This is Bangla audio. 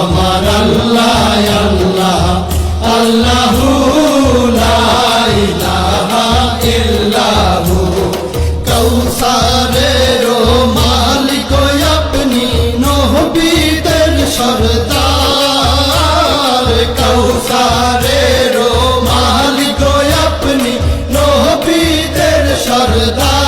আমার আল্লাহ আল্লাহ আল্লাহু লা ইলাহা ইল্লাহু কৌসারের মালিক আপনি নবীদের সরদার কৌসারের মালিক আপনি নবীদের সরদার